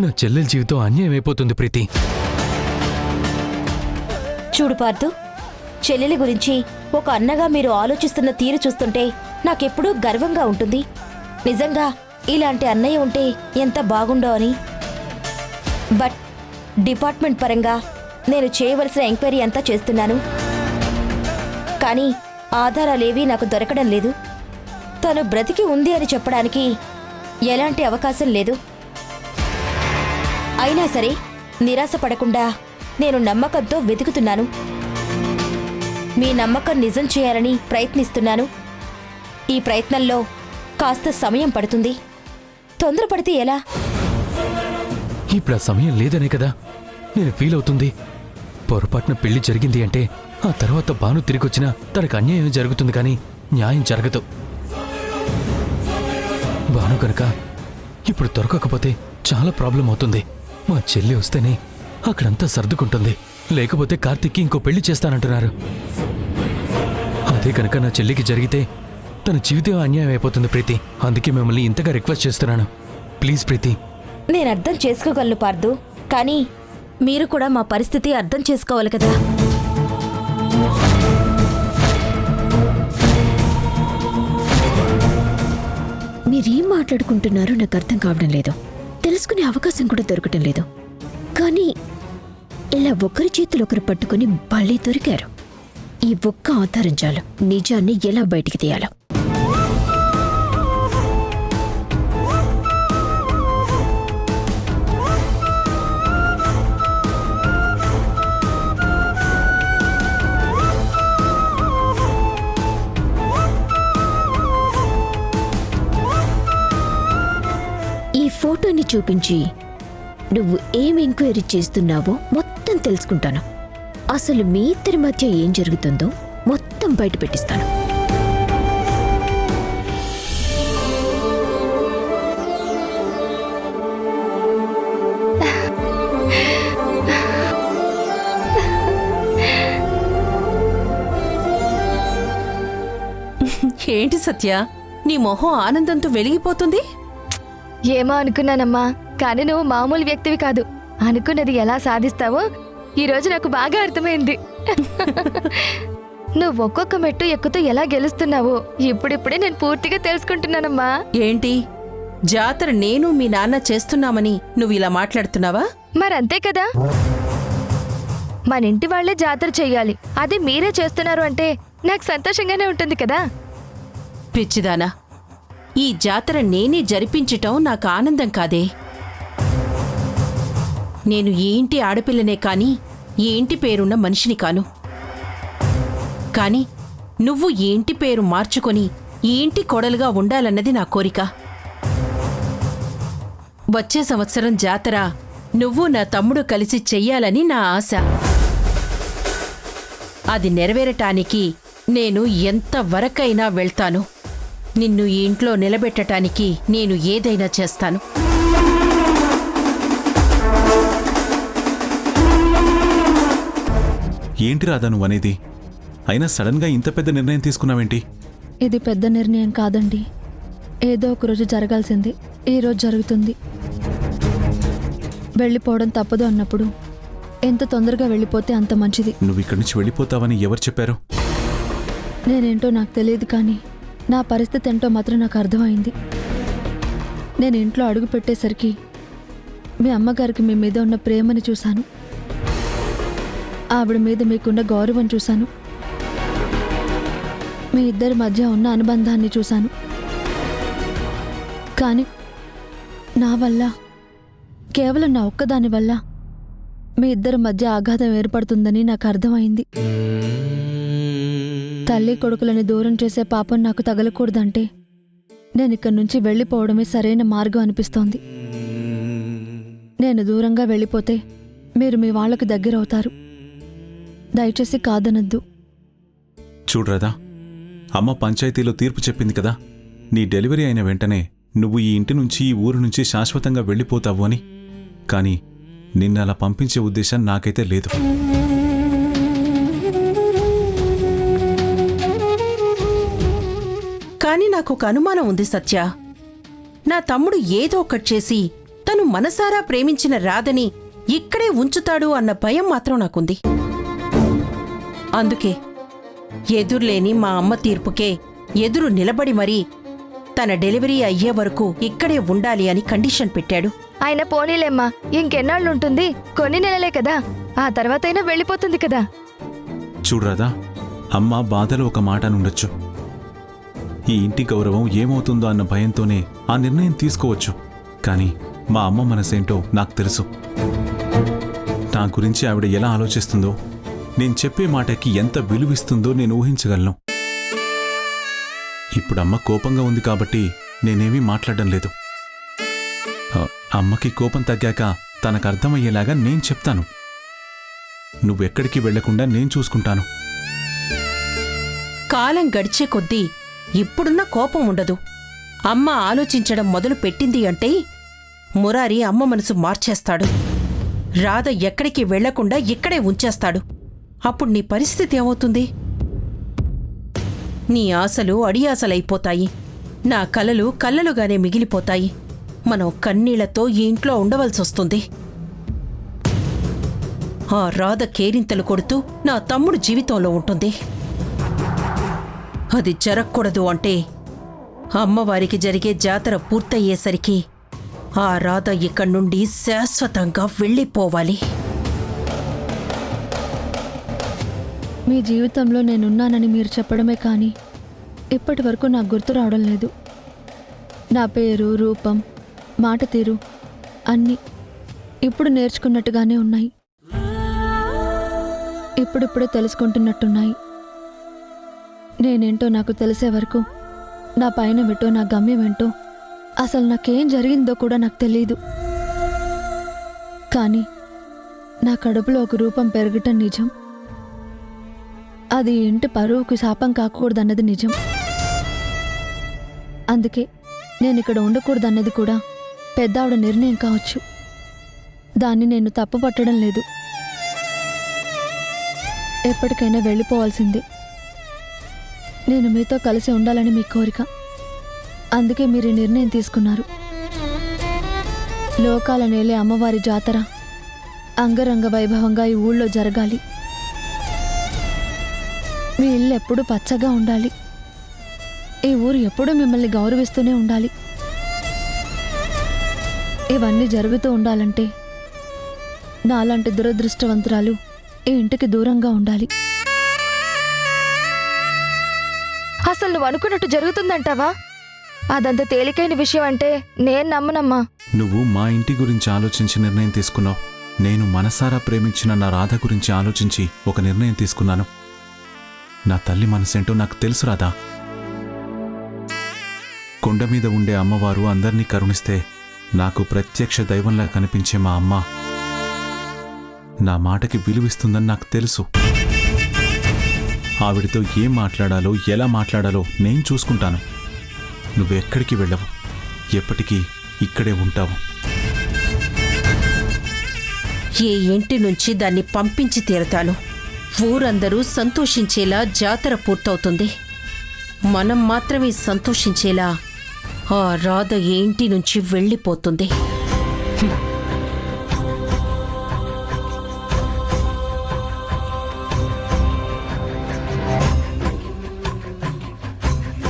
నా చెల్లెల జీవితం అన్యాయం అయిపోతుంది ప్రీతి. చూడు పార్థు, చెల్లెలి గురించి ఒక అన్నగా మీరు ఆలోచిస్తున్న తీరు చూస్తుంటే నాకెప్పుడూ గర్వంగా ఉంటుంది. నిజంగా ఇలాంటి అన్నయ్య ఉంటే ఎంత బాగుండో అని. బట్ డిపార్ట్మెంట్ పరంగా నేను చేయవలసిన ఎంక్వైరీ అంతా చేస్తున్నాను, కానీ ఆధారాలేవీ నాకు దొరకడం లేదు. తను బ్రతికి ఉంది అని చెప్పడానికి ఎలాంటి అవకాశం లేదు. అయినా సరే నిరాశపడకుండా నేను నమ్మకంతో వెతుకుతున్నాను. మీ నమ్మకం నిజం చేయాలని ప్రయత్నిస్తున్నాను. ఈ ప్రయత్నంలో కాస్త సమయం పడుతుంది. తొందరపడితే ఎలా? ఇప్పుడు ఆ సమయం లేదనే కదా నేను ఫీల్ అవుతుంది. పొరపాటున పెళ్లి జరిగింది అంటే ఆ తర్వాత భాను తిరిగొచ్చినా తనకు అన్యాయం జరుగుతుంది, కానీ న్యాయం జరగదు. భాను కనుక ఇప్పుడు దొరకకపోతే చాలా ప్రాబ్లం అవుతుంది. మా చెల్లి వస్తేనే అక్కడంతా సర్దుకుంటుంది. లేకపోతే కార్తీక్కి ఇంకో పెళ్లి చేస్తానంటున్నారు. అదే కనుక నా చెల్లికి జరిగితే తన జీవితం అన్యాయం అయిపోతుంది ప్రీతి. అందుకే మిమ్మల్ని ఇంతగా రిక్వెస్ట్ చేస్తున్నాను, ప్లీజ్ ప్రీతి. నేను అర్థం చేసుకోగలను పార్థు, కానీ మీరు కూడా మా పరిస్థితి అర్థం చేసుకోవాలి కదా. మీరేం మాట్లాడుకుంటున్నారో నాకు అర్థం కావడం లేదు. తెలుసుకునే అవకాశం కూడా దొరకటం లేదు. కానీ ఇలా ఒకరి చేతులు ఒకరు పట్టుకుని భలే దొరికారు. ఈ ఒక్క ఆధారం చాలు నిజాన్ని ఎలా బయటికి తీయాలో. ఈ ఫోటోని చూపించి నువ్వు ఏం ఎంక్వైరీ చేస్తున్నావో మొత్తం తెలుసుకుంటాను. అసలు మీ ఇద్దరి మధ్య ఏం జరుగుతుందో మొత్తం బయట పెట్టిస్తాను. ఏంటి సత్య, నీ మొహం ఆనందంతో వెలిగిపోతుంది? ఏమో అనుకున్నానమ్మా, కానీ నువ్వు మామూలు వ్యక్తివి కాదు. అనుకున్నది ఎలా సాధిస్తావో ఈరోజు నాకు బాగా అర్థమైంది. నువ్వు ఒక్కొక్క మెట్టు ఎక్కుతూ ఎలా గెలుస్తున్నావో ఇప్పుడిప్పుడే నేను పూర్తిగా తెలుసుకుంటున్నానమ్మా. ఏంటి, జాతర నేను మీ నాన్న చేస్తున్నామని నువ్వు ఇలా మాట్లాడుతున్నావా? మరంతే కదా, మన ఇంటి వాళ్లే జాతర చెయ్యాలి, అది మీరే చేస్తున్నారు అంటే నాకు సంతోషంగానే ఉంటుంది కదా. పిచ్చిదానా, ఈ జాతర నేనే జరిపించటం నాకు ఆనందం కాదే. నేను ఈ ఇంటి ఆడపిల్లనే కాని ఈ ఇంటి పేరున్న మనిషిని కాను. కాని నువ్వు ఈ ఇంటి పేరు మార్చుకొని ఈ ఇంటి కోడలుగా ఉండాలన్నది నా కోరిక. వచ్చే సంవత్సరం జాతర నువ్వు నా తమ్ముడు కలిసి చెయ్యాలని నా ఆశ. అది నెరవేరటానికి నేను ఎంతవరకైనా వెళ్తాను. నిన్ను ఈ ఇంట్లో నిలబెట్టటానికి నేను ఏదైనా చేస్తాను. ఏంటి రాధా నువ్వనేది? అయినా సడన్గా ఇంత పెద్ద నిర్ణయం తీసుకున్నావేంటి? ఇది పెద్ద నిర్ణయం కాదండి. ఏదో ఒకరోజు జరగాల్సింది ఈరోజు జరుగుతుంది. వెళ్ళిపోవడం తప్పదు అన్నప్పుడు ఎంత తొందరగా వెళ్ళిపోతే అంత మంచిది. నువ్వు ఇక్కడి నుంచి వెళ్ళిపోతావని ఎవరు చెప్పారు? నేనేంటో నాకు తెలియదు, కానీ నా పరిస్థితి ఏంటో మాత్రం నాకు అర్థమైంది. నేను ఇంట్లో అడుగు పెట్టేసరికి మీ అమ్మగారికి మీ మీద ఉన్న ప్రేమని చూశాను, ఆవిడ మీద మీకున్న గౌరవం చూశాను, మీ ఇద్దరి మధ్య ఉన్న అనుబంధాన్ని చూశాను. కానీ నా వల్ల, కేవలం నా ఒక్కదాని వల్ల మీ ఇద్దరి మధ్య ఆఘాతం ఏర్పడుతుందని నాకు అర్థమైంది. తల్లి కొడుకులని దూరం చేసే పాపం నాకు తగలకూడదంటే నేను ఇక్కడి నుంచి వెళ్ళిపోవడమే సరైన మార్గం అనిపిస్తోంది. నేను దూరంగా వెళ్ళిపోతే మీరు మీ వాళ్ళకు దగ్గరవుతారు. దయచేసి కాదనద్దు. చూడరాదా, అమ్మ పంచాయతీలో తీర్పు చెప్పింది కదా, నీ డెలివరీ అయిన వెంటనే నువ్వు ఈ ఇంటి నుంచి ఈ ఊరు నుంచి శాశ్వతంగా వెళ్ళిపోతావు అని. కానీ నిన్ను అలా పంపించే ఉద్దేశం నాకైతే లేదు. కాని నాకొక అనుమానం ఉంది సత్య. నా తమ్ముడు ఏదో ఒకటి చేసి తను మనసారా ప్రేమించిన రాధని ఇక్కడే ఉంచుతాడు అన్న భయం మాత్రం నాకుంది. అందుకే ఎదురులేని మా అమ్మ తీర్పుకే ఎదురు నిలబడి మరీ తన డెలివరీ అయ్యే వరకు ఇక్కడే ఉండాలి అని కండిషన్ పెట్టాడు. ఆయన పోనీలేమ్మా, ఇంకెన్నాళ్ళుంటుంది? కొన్ని నెలలే కదా, ఆ తర్వాతైనా వెళ్ళిపోతుంది కదా. చూడు రాధా, అమ్మ బాధలో ఒక మాట అనుండొచ్చు. ఈ ఇంటి గౌరవం ఏమవుతుందో అన్న భయంతోనే ఆ నిర్ణయం తీసుకోవచ్చు. కానీ మా అమ్మ మనసేంటో నాకు తెలుసు. నా గురించి ఆవిడ ఎలా ఆలోచిస్తుందో, నేను చెప్పే మాటకి ఎంత విలువిస్తుందో నేను ఊహించగలను. ఇప్పుడు అమ్మ కోపంగా ఉంది కాబట్టి నేనేమీ మాట్లాడడం లేదు. అమ్మకి కోపం తగ్గాక తనకు అర్థమయ్యేలాగా నేను చెప్తాను. నువ్వెక్కడికి వెళ్లకుండా నేను చూసుకుంటాను. కాలం గడిచే కొద్దీ ఇప్పుడున్న కోపం ఉండదు. అమ్మ ఆలోచించడం మొదలు పెట్టింది అంటే మురారి అమ్మ మనసు మార్చేస్తాడు. రాధ ఎక్కడికి వెళ్లకుండా ఇక్కడే ఉంచేస్తాడు. అప్పుడు నీ పరిస్థితి ఏమవుతుంది? నీ ఆశలు అడియాసలైపోతాయి. నా కలలు కల్లలుగానే మిగిలిపోతాయి. మనం కన్నీళ్లతో ఈ ఇంట్లో ఉండవలసొస్తుంది. ఆ రాధ కేరింతలు కొడుతూ నా తమ్ముడు జీవితంలో ఉంటుంది. అది జరగకూడదు అంటే అమ్మవారికి జరిగే జాతర పూర్తయ్యేసరికి ఆ రాధ ఇక్కడి నుండి శాశ్వతంగా వెళ్ళిపోవాలి. మీ జీవితంలో నేనున్నానని మీరు చెప్పడమే కానీ ఇప్పటి వరకు నాకు గుర్తు రావడం లేదు. నా పేరు, రూపం, మాట తీరు అన్నీ ఇప్పుడు నేర్చుకున్నట్టుగానే ఉన్నాయి. ఇప్పుడిప్పుడే తెలుసుకుంటున్నట్టున్నాయి. నేనేంటో నాకు తెలిసే వరకు నా పైన ఏంటో, నా గమ్యం ఏంటో, అసలు నాకేం జరిగిందో కూడా నాకు తెలియదు. కానీ నా కడుపులో ఒక రూపం పెరగటం నిజం. అది ఇంటి పరువుకు శాపం కాకూడదన్నది నిజం. అందుకే నేను ఇక్కడ ఉండకూడదన్నది కూడా పెద్దావిడ నిర్ణయం కావచ్చు. దాన్ని నేను తప్పు పట్టడం లేదు. ఎప్పటికైనా వెళ్ళిపోవాల్సిందే. నేను మీతో కలిసి ఉండాలని మీ కోరిక. అందుకే మీరు ఈ నిర్ణయం తీసుకున్నారు. లోకాల నేలే అమ్మవారి జాతర అంగరంగ వైభవంగా ఈ ఊళ్ళో జరగాలి. మీ ఇల్లు ఎప్పుడూ పచ్చగా ఉండాలి. ఈ ఊరు ఎప్పుడూ మిమ్మల్ని గౌరవిస్తూనే ఉండాలి. ఇవన్నీ జరుగుతూ ఉండాలంటే నాలాంటి దురదృష్టవంతురాలు ఈ ఇంటికి దూరంగా ఉండాలి. అసలు నువ్వు అనుకున్నట్టు జరుగుతుందంటావా? అదంత తేలికైన విషయం అంటే నేను నమ్మనమ్మా. నువ్వు మా ఇంటి గురించి ఆలోచించి నిర్ణయం తీసుకున్నావు. నేను మనసారా ప్రేమించిన నా రాధ గురించి ఆలోచించి ఒక నిర్ణయం తీసుకున్నాను. నా తల్లి మనసేంటో నాకు తెలుసు రాధా. కొండ మీద ఉండే అమ్మవారు అందర్నీ కరుణిస్తే నాకు ప్రత్యక్ష దైవంలా కనిపించే మా అమ్మ నా మాటకి విలువిస్తుందని నాకు తెలుసు. ఆవిడితో ఏం మాట్లాడాలో, ఎలా మాట్లాడాలో నేను చూసుకుంటాను. నువ్వెక్కడికి వెళ్ళవు, ఎప్పటికీ ఇక్కడే ఉంటావు. ఏ ఇంటి నుంచి దాన్ని పంపించి తీరతాను. ఊరందరూ సంతోషించేలా జాతర పూర్తవుతుంది. మనం మాత్రమే సంతోషించేలా ఆ రాధ ఏ ఇంటి నుంచి వెళ్ళిపోతుంది.